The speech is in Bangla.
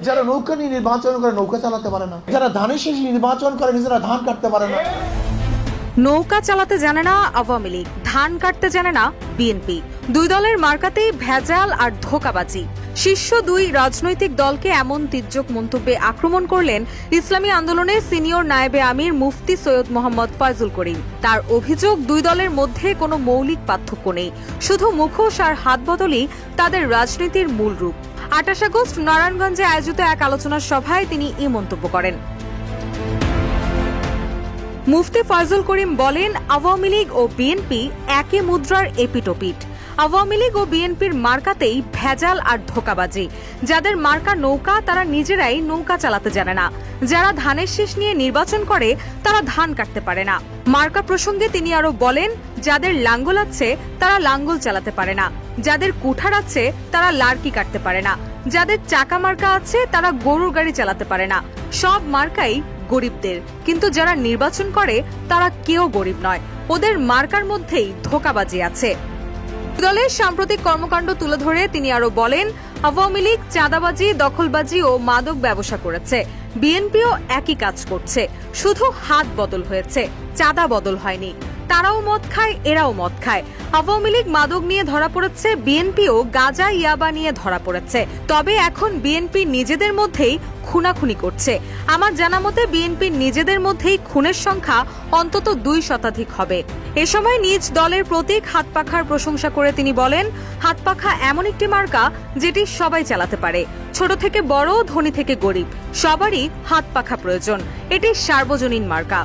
যারা নৌকা নিয়ে নির্বাচন করে নৌকা চালাতে পারে না, যারা ধানের শীষ নির্বাচন করে নিজেরা ধান কাটতে পারে না। নৌকা চালাতে জানে না আওয়ামী লীগ, ধান কাটতে জানে না বিএনপি। দুই দলের মার্কাতেই ভেজাল আর ধোঁকাবাজি। শীর্ষ দুই রাজনৈতিক দলকে এমন তির্যক মন্তব্যে আক্রমণ করলেন ইসলামী আন্দোলনের সিনিয়র নায়েবে আমির মুফতি সৈয়দ মোহাম্মদ ফয়জুল করিম। তার অভিযোগ, দুই দলের মধ্যে কোনো মৌলিক পার্থক্য নেই, শুধু মুখোশ আর হাত বদলই তাদের রাজনীতির মূল রূপ। 28 আগস্ট নারায়ণগঞ্জে আয়োজিত এক আলোচনা সভায় তিনি এই মন্তব্য করেন। মুফতি ফয়জুল করিম বলেন, আওয়ামী লীগ ও বিএনপি একই মুদ্রার এপিটোপিট। আওয়ামী লীগ ও বিএনপির মার্কাতেই ভেজাল আর ধোঁকাবাজি। যাদের মার্কা নৌকা তারা নিজেরাই নৌকা চালাতে জানে না। যারা ধানের শীষ নিয়ে নির্বাচন করে তারা ধান কাটতে পারে না। মার্কা প্রসঙ্গে তিনি আরো বলেন, যাদের লাঙ্গল আছে তারা লাঙ্গল চালাতে পারে না, যাদের কুঠার আছে তারা লার্কি কাটতে পারে না, যাদের চাকা মার্কা আছে তারা গরুর গাড়ি চালাতে পারে না। সব মার্কাই গরিবদের, কিন্তু যারা নির্বাচন করে তারা কেউ গরিব নয়। ওদের মার্কার মধ্যেই ধোঁকাবাজি আছে। দলের সাম্প্রতিক কর্মকাণ্ড তুলে ধরে তিনি আরো বলেন, আওয়ামী লীগ চাঁদাবাজি, দখলবাজি ও মাদক ব্যবসা করেছে, বিএনপিও একই কাজ করছে, শুধু হাত বদল হয়েছে, চাঁদা বদল হয়নি। তারাও মদ খায়, এরাও মদ খায়। আওয়ামী লীগ মাদক নিয়ে ধরা পড়েছে, বিএনপিও গাঁজা ইয়াবা নিয়ে ধরা পড়েছে। তবে এখন বিএনপি নিজেদের মধ্যেই খুনাখুনি করছে। আমার জানা মতে বিএনপির নিজেদের মধ্যেই খুনের সংখ্যা অন্তত 2 শতাধিক হবে। এ সময় নিজ দলের প্রতীক হাতপাখার প্রশংসা করে তিনি বলেন, হাতপাখা এমন একটি মার্কা যেটি সবাই চালাতে পারে। ছোট থেকে বড়, ধনী থেকে গরিব, সবারই হাতপাখা প্রয়োজন। এটি সার্বজনীন মার্কা।